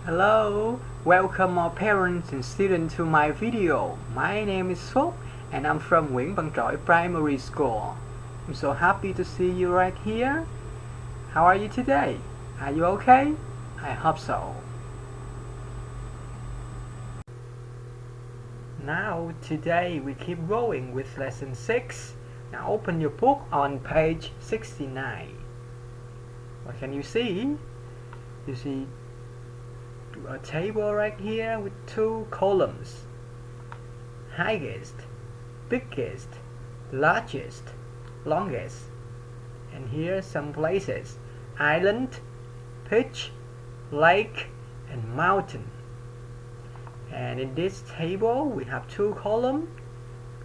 Hello, welcome all parents and students to my video. My name is Phúc and I'm from Nguyễn Văn Trỗi Primary School. I'm so happy to see you right here. How are you today? Are you okay? I hope so. Now, today we keep going with lesson 6. Now open your book on page 69. What can you see? You see a table right here with two columns: highest, biggest, largest, longest. And here some places: island, beach, lake, and mountain. And in this table we have two columns,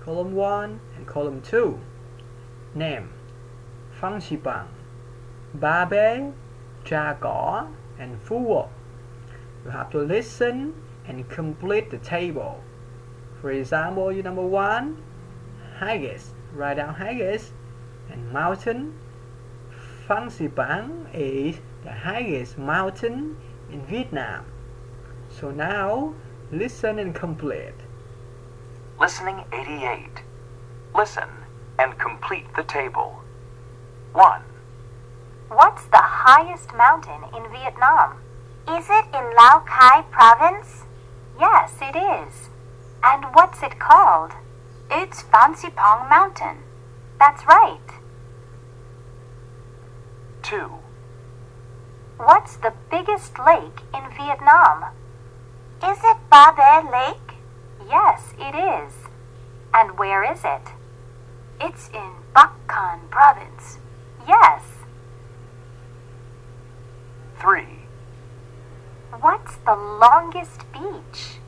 column 1 and column 2. Name: Phan Xi Bằng, Ba Bê, Trà Cỏ, and Phú Quốc. You have to listen and complete the table. For example, you number 1, highest. Write down highest. And mountain. Phan Xi Bằng is the highest mountain in Vietnam. So now, listen and complete. Listening 88. Listen and complete the table. 1. What's the highest mountain in Vietnam? Is it in Lao Cai province? Yes, it is. And what's it called? It's Phan Xi Bằng Mountain. That's right. 2. What's the biggest lake in Vietnam? Is it Ba Bê Lake? Yes, it is. And where is it? It's in Bắc Cạn province. Yes. 3. What's the longest beach?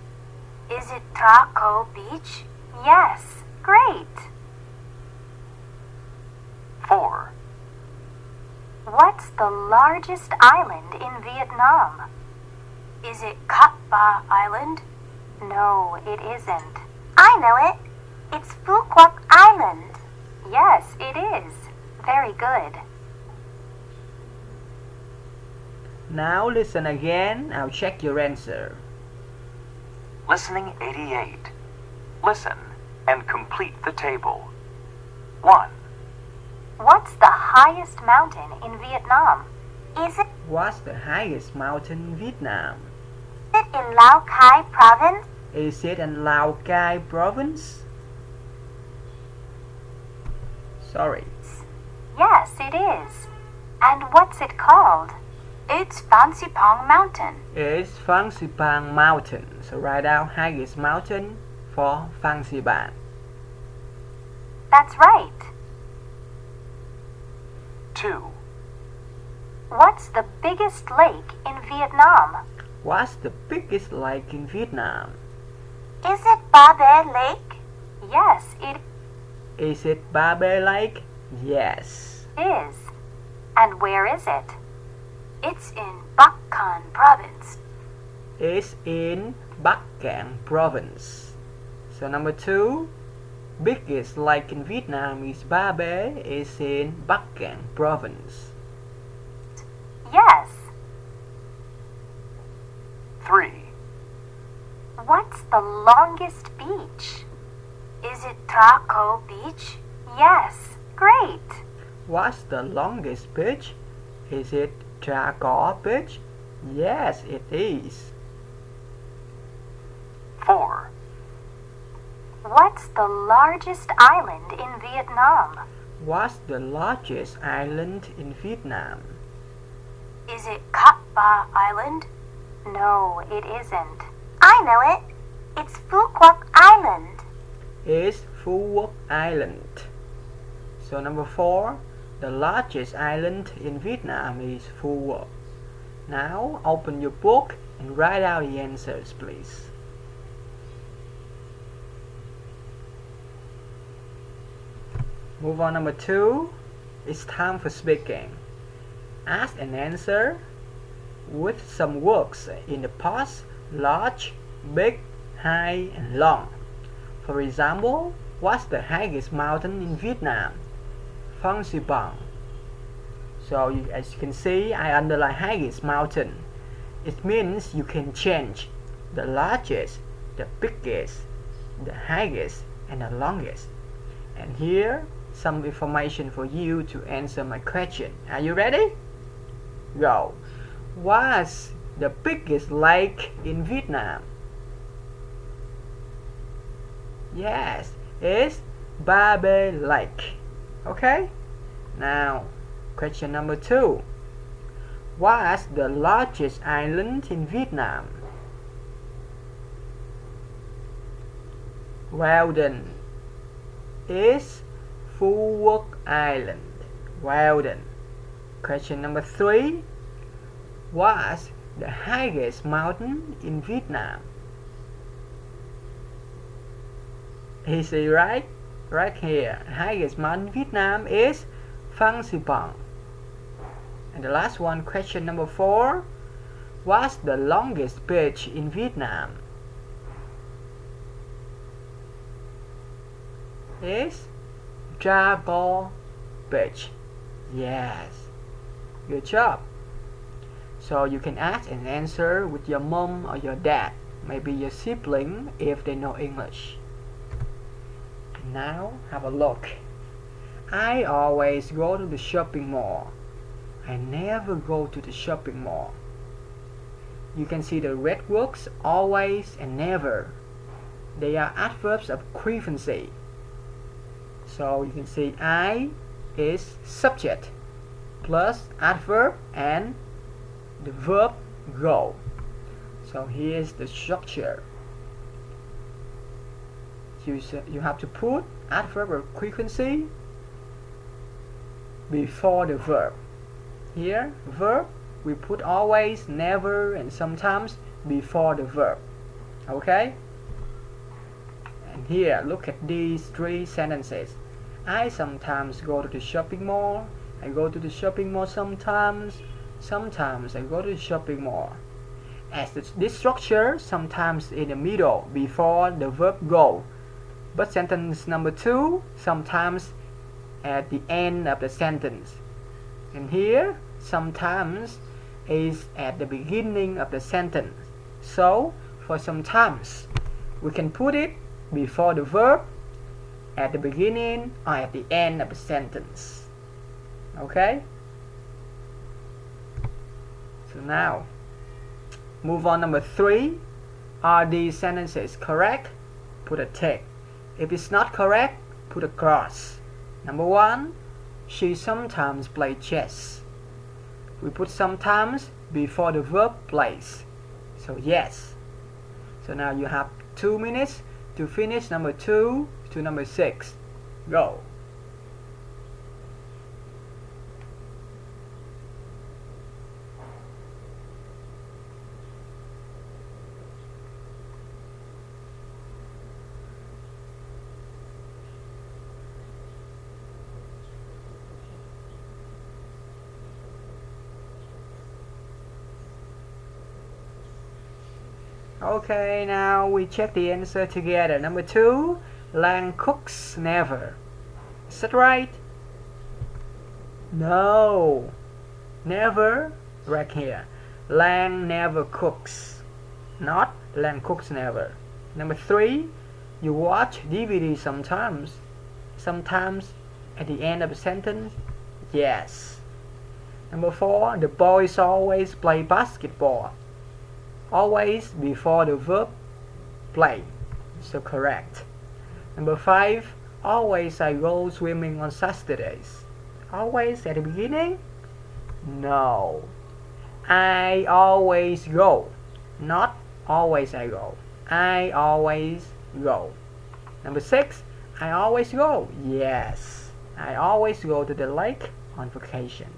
Is it Tra Co Beach? Yes, great. 4. What's the largest island in Vietnam? Is it Cat Ba Island? No, it isn't. I know it. It's Phu Quoc Island. Yes, it is. Very good. Now listen again. I'll check your answer. Listening 88. Listen and complete the table. 1. What's the highest mountain in Vietnam? Is it What's the highest mountain in Vietnam? in Lao Cai province? Is it in Lao Cai province? Sorry. Yes, it is. And what's it called? It's Phan Xi Bằng Mountain. It's Phan Xi Bằng Mountain. So write down highest mountain for Phan Xi Bằng. That's right. 2. What's the biggest lake in Vietnam? What's the biggest lake in Vietnam? Is it Ba Bê Lake? Yes, it Is it Ba Bê Lake? Yes. is. And where is it? It's in Bắc Cạn province. It's in Bắc Cạn province. So number 2, biggest lake in Vietnam is Ba Bê, is in Bắc Cạn province. Yes. 3. What's the longest beach? Is it Tra Co Beach? Yes, great. What's the longest beach? Is it Trà Cỏ Beach? Yes, it is. 4. What's the largest island in Vietnam? What's the largest island in Vietnam? Is it Cat Ba Island? No, it isn't. I know it. It's Phu Quoc Island. It's Phú Quốc Island. So number 4, the largest island in Vietnam is Phú Quốc. Now open your book and write out the answers, please. Move on number 2. It's time for speaking. Ask and answer with some words in the past: large, big, high, and long. For example, what's the highest mountain in Vietnam? Phan Xi Bằng. So as you can see, I underline highest mountain. It means you can change the largest, the biggest, the highest, and the longest. And here, some information for you to answer my question. Are you ready? Go. What's the biggest lake in Vietnam? Yes, it's Ba Bê Lake. Okay? Now, question number 2. What's the largest island in Vietnam? Well done. It's Phu Quoc Island. Well done. Question number 3. What's the highest mountain in Vietnam? Easy, right? Right here. The highest mountain in Vietnam is Phan Xipang. And the last one, question number 4. What's the longest beach in Vietnam? It's Dra Bo Beach. Yes. Good job. So you can ask and answer with your mom or your dad, maybe your sibling if they know English. Now have a look. I always go to the shopping mall. I never go to the shopping mall. You can see the red words always and never. They are adverbs of frequency. So you can see I is subject plus adverb and the verb go. So here's the structure. You have to put adverb of frequency before the verb. Here, verb, we put always, never, and sometimes before the verb. Okay? And here, look at these 3 sentences. I sometimes go to the shopping mall. I go to the shopping mall sometimes. Sometimes I go to the shopping mall. As this structure, sometimes in the middle, before the verb go. But sentence number 2, sometimes at the end of the sentence. And here, sometimes is at the beginning of the sentence. So, for sometimes, we can put it before the verb, at the beginning, or at the end of the sentence. Okay? So now, move on number 3. Are these sentences correct? Put a tick. If it's not correct, put a cross. Number 1, she sometimes plays chess. We put sometimes before the verb plays. So yes. So now you have 2 minutes to finish number 2 to number 6. Go. Okay, now we check the answer together. Number 2, Lan cooks never. Is that right? No. Never, right here. Lan never cooks. Not Lan cooks never. Number 3, you watch DVD sometimes. Sometimes at the end of a sentence. Yes. Number 4, the boys always play basketball. Always before the verb play. So correct. Number 5, always I go swimming on Saturdays. Always at the beginning? No. I always go. Not always I go. I always go. Number 6, I always go. Yes. I always go to the lake on vacation.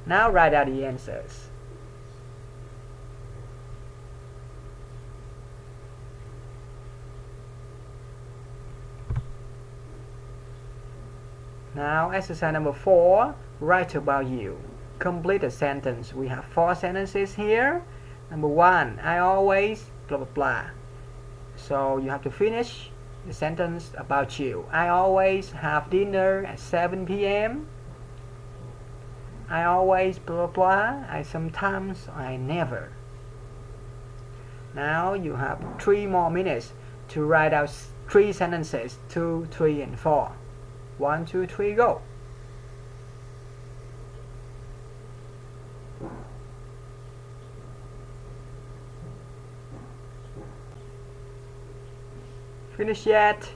Now write out the answers. Now exercise number 4, write about you. Complete a sentence. We have 4 sentences here. Number 1, I always blah blah blah. So you have to finish the sentence about you. I always have dinner at 7 p.m. I always blah blah. I sometimes. I never. Now you have 3 more minutes to write out 3 sentences, 2, 3, and 4. 1, 2, 3, go. Finish yet?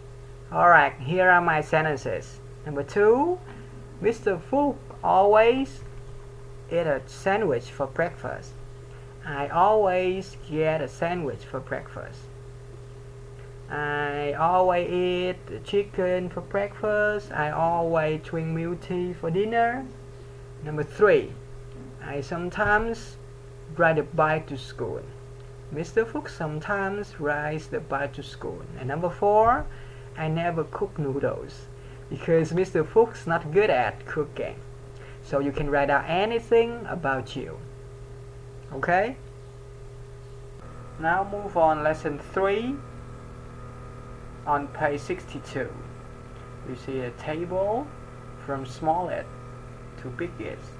Alright, here are my sentences. Number 2, Mr. Fook always eat a sandwich for breakfast. I always get a sandwich for breakfast. I always eat chicken for breakfast. I always drink milk tea for dinner. Number 3, I sometimes ride a bike to school. Mr. Fook sometimes rides the bike to school. And number 4, I never cook noodles because Mr. Fook's not good at cooking. So you can write out anything about you. Okay? Now move on lesson 3 on page 62. You see a table from smallest to biggest,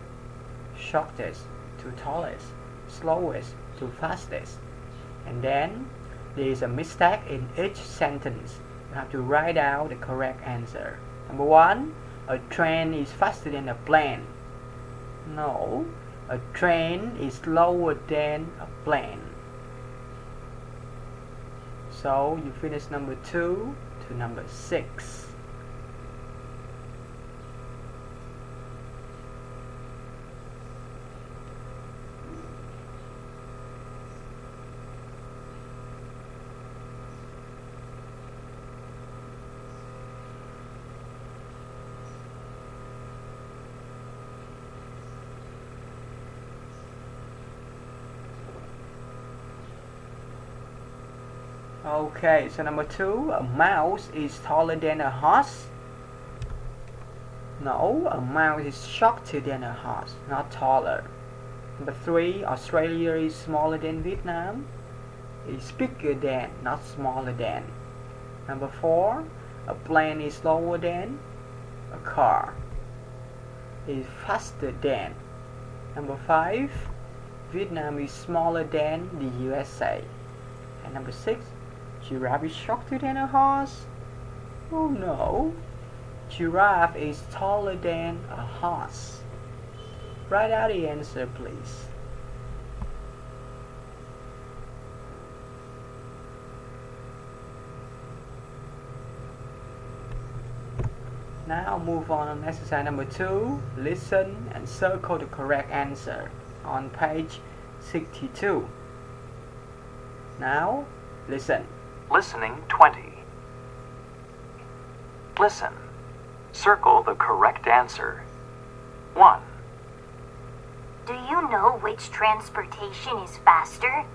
shortest to tallest, slowest to fastest. And then there is a mistake in each sentence. You have to write out the correct answer. Number 1, a train is faster than a plane. No, a train is slower than a plane. So you finish number 2 to number 6. Okay, so number 2, a mouse is taller than a horse. No, a mouse is shorter than a horse, not taller. Number 3, Australia is smaller than Vietnam. It's bigger than, not smaller than. Number 4, a plane is slower than a car. It's faster than. Number 5, Vietnam is smaller than the USA. And number 6, giraffe is shorter than a horse? Oh no, giraffe is taller than a horse. Write out the answer, please. Now move on exercise number 2. Listen and circle the correct answer on page 62. Now, listen. Listening 20. Listen. Circle the correct answer. 1. Do you know which transportation is faster?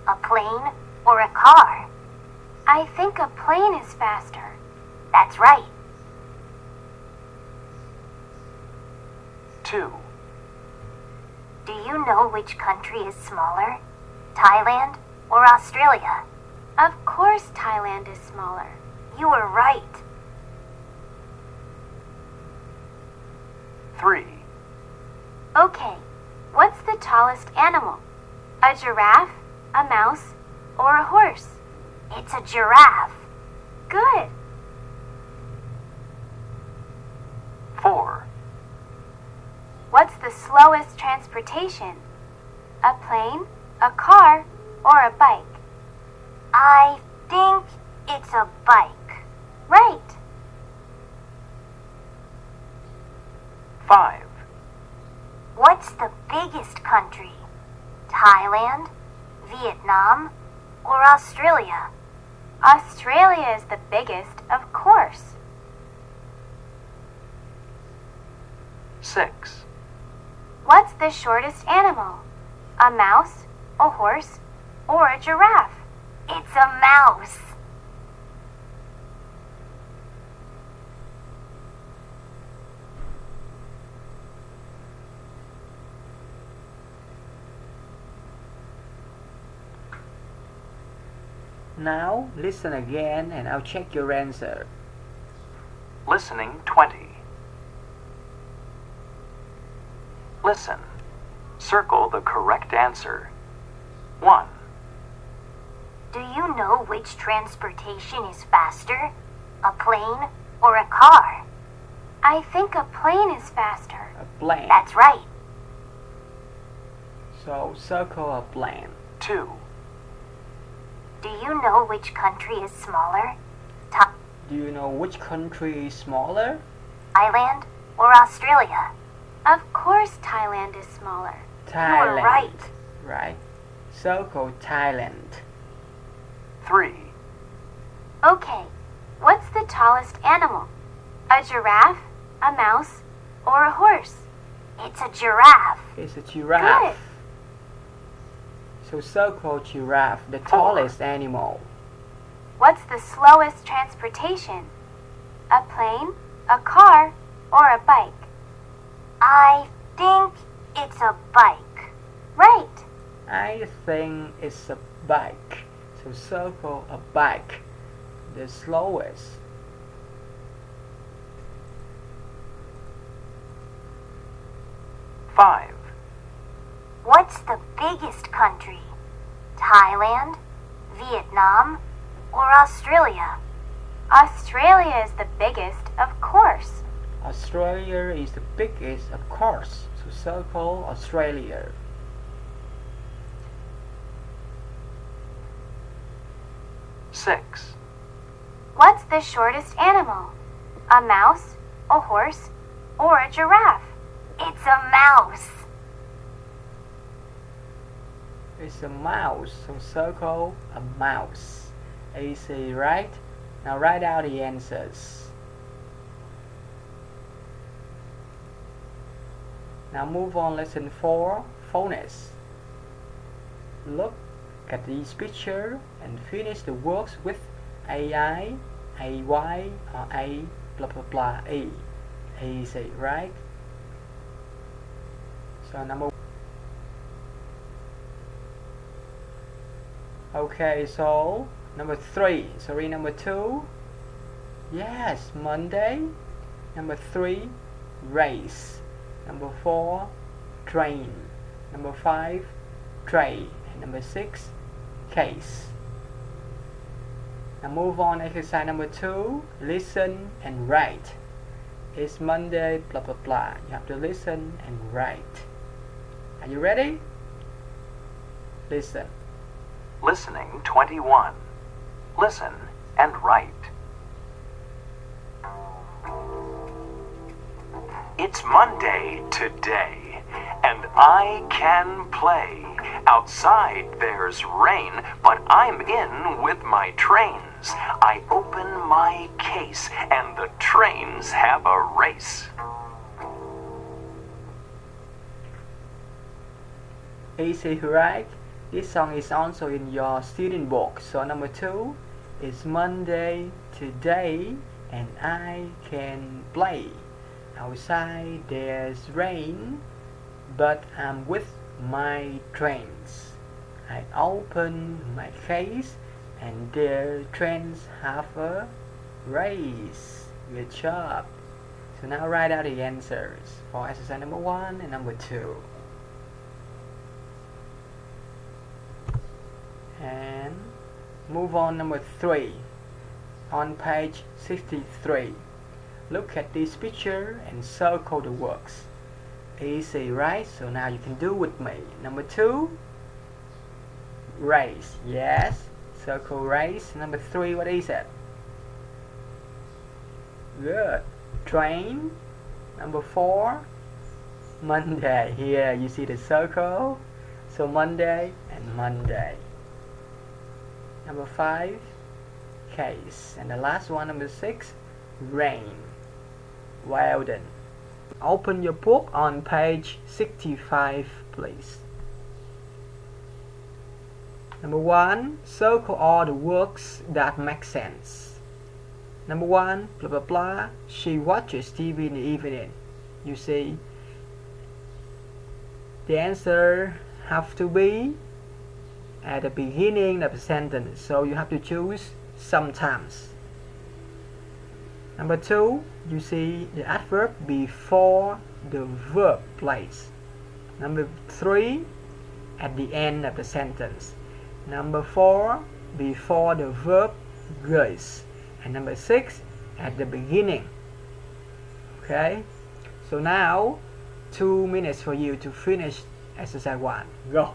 A plane or a car? I think a plane is faster. That's right. 2. Do you know which country is smaller? Thailand or Australia? Of course Thailand is smaller. You were right. 3. Okay, what's the tallest animal? A giraffe, a mouse, or a horse? It's a giraffe. Good. 4. What's the slowest transportation? A plane, a car, or a bike? I think it's a bike. Right. 5. What's the biggest country? Thailand, Vietnam, or Australia? Australia is the biggest, of course. 6. What's the shortest animal? A mouse, a horse, or a giraffe? It's a mouse. Now, listen again and I'll check your answer. Listening 20. Listen. Circle the correct answer. 1, Do you know which transportation is faster? A plane or a car? I think a plane is faster. A plane. That's right. So circle a plane. 2, Do you know which country is smaller? Do you know which country is smaller? Thailand or Australia? Of course Thailand is smaller. Thailand. You are right. Right. Circle Thailand. 3, Okay, what's the tallest animal? A giraffe, a mouse, or a horse? It's a giraffe. It's a giraffe. Good. So circle giraffe, the tallest animal. What's the slowest transportation? A plane, a car, or a bike? I think it's a bike. Right. I think it's a bike. So circle a bike, the slowest. Five, What's the biggest country? Thailand, Vietnam, or Australia? Australia is the biggest, of course. Australia is the biggest, of course. So circle Australia. 6, What's the shortest animal? A mouse, a horse, or a giraffe? It's a mouse. It's a mouse. So circle a mouse. Easy, right? Now write out the answers. Now move on lesson 4, phonics. Look at these pictures and finish the words with AI, AY, or A, blah blah blah, E. Easy, right? So okay, so number 2. Yes, Monday. Number 3, race. Number 4, train. Number 5, tray. And number 6, case. Now move on, exercise number 2, listen and write. It's Monday, blah blah blah. You have to listen and write. Are you ready? Listen. Listening 21. Listen and write. It's Monday today, and I can play. Outside there's rain, but I'm in with my trains. I open my case, and the trains have a race. Easy, right? This song is also in your student book. So number 2 is Monday today, and I can play. Outside there's rain, but I'm with my trains. I open my case, and their trains have a race. Good job. So now write out the answers for exercise number 1 and number 2. And move on number 3 on page 63. Look at this picture and circle the words. Easy, right? So now you can do with me. Number 2, race. Yes, circle race. Number 3, what is it? Good. Train. Number 4, Monday. Here you see the circle. So Monday and Monday. Number 5, case. And the last one, number 6, rain. Well done. Open your book on page 65, please. Number 1, circle all the words that make sense. Number 1, blah blah blah, she watches TV in the evening. You see, the answer have to be at the beginning of the sentence, so you have to choose sometimes. Number 2, you see the adverb before the verb place. Number 3, at the end of the sentence. Number 4, before the verb goes. And number 6, at the beginning. Okay, so now 2 minutes for you to finish exercise 1. Go.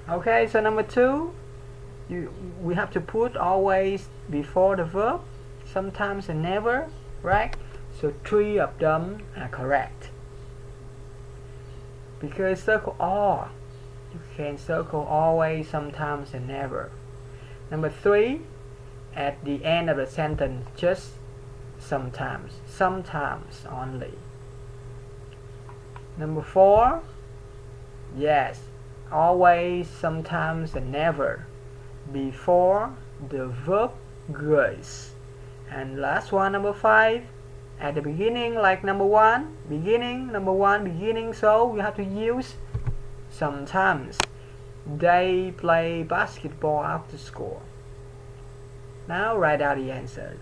Okay, so number 2, we have to put always before the verb, sometimes and never, right? So 3 of them are correct. Because circle all, you can circle always, sometimes and never. Number 3, at the end of the sentence, just sometimes only. Number 4, yes, always, sometimes and never, before the verb goes. And last one, number 5, at the beginning, like number 1, beginning, so we have to use sometimes. They play basketball after school. Now write out the answers.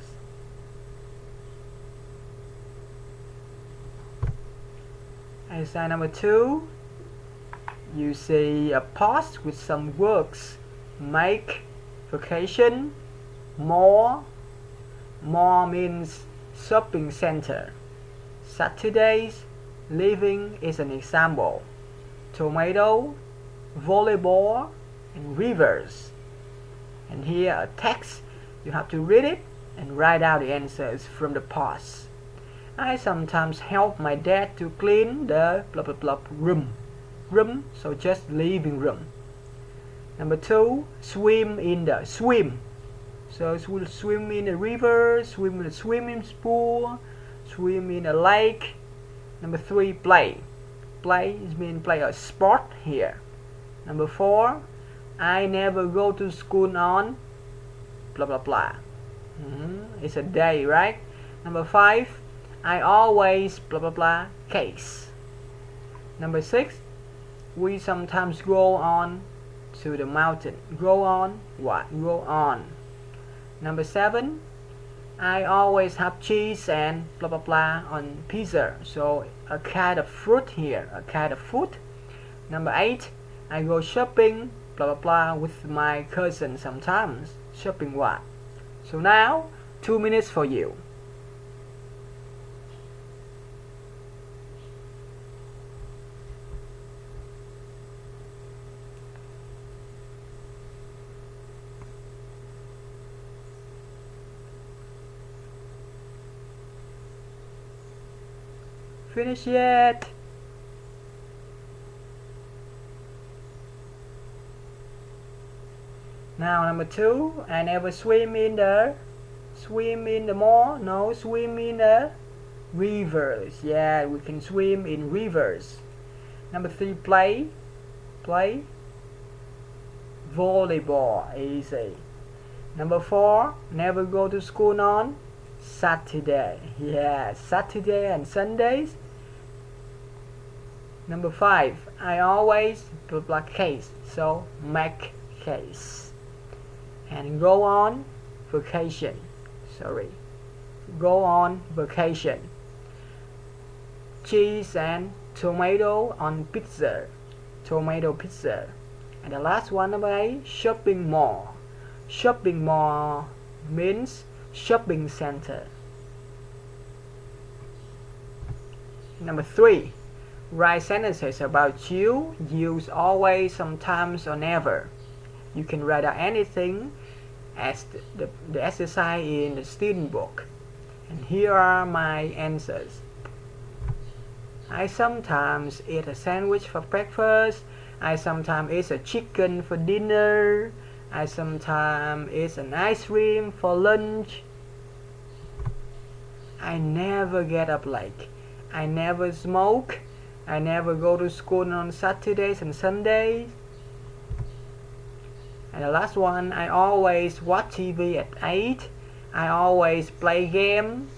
Exercise number 2, you see a pause with some words. Make, vacation, more means shopping center. Saturdays, living is an example. Tomato, volleyball, and rivers. And here a text, you have to read it and write out the answers from the pause. I sometimes help my dad to clean the blah blah blah room, so just living room. Number 2, swim in the so we'll swim in a river, swim in a swimming pool, swim in a lake. Number 3, play is mean play a sport here. Number 4, I never go to school on blah blah blah. It's a day, right? Number 5, I always blah blah blah case. Number 6, we sometimes go on to the mountain. Go on what? Go on. Number 7, I always have cheese and blah blah blah on pizza. So a kind of fruit here, a kind of food. Number 8, I go shopping blah blah blah with my cousin sometimes. Shopping what? So now 2 minutes for you. Finish yet? Now number 2, I never swim in the mall. No, swim in the rivers. Yeah, we can swim in rivers. Number 3, play volleyball. Easy. Number 4, never go to school on Saturday. Yeah, Saturday and Sundays. Number 5, I always blah blah case. So make case. And go on vacation. Go on vacation. Cheese and tomato on pizza. Tomato pizza. And the last one, number 8, shopping mall. Shopping mall means shopping center. Number 3, write sentences about you. Use always, sometimes, or never. You can write out anything as the exercise in the student book. And here are my answers. I sometimes eat a sandwich for breakfast. I sometimes eat a chicken for dinner. I sometimes eat an ice cream for lunch. I never get up late. I never smoke. I never go to school on Saturdays and Sundays. And the last one, I always watch TV at 8. I always play game.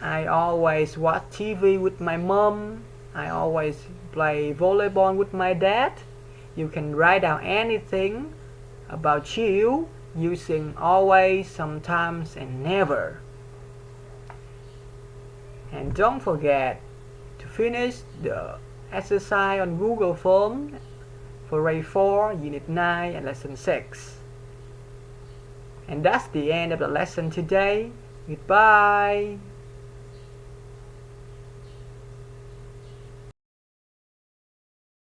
I always watch TV with my mom. I always play volleyball with my dad. You can write down anything about you using always, sometimes, and never. And don't forget to finish the exercise on Google Form for Grade 4, Unit 9 and Lesson 6. And that's the end of the lesson today. Goodbye.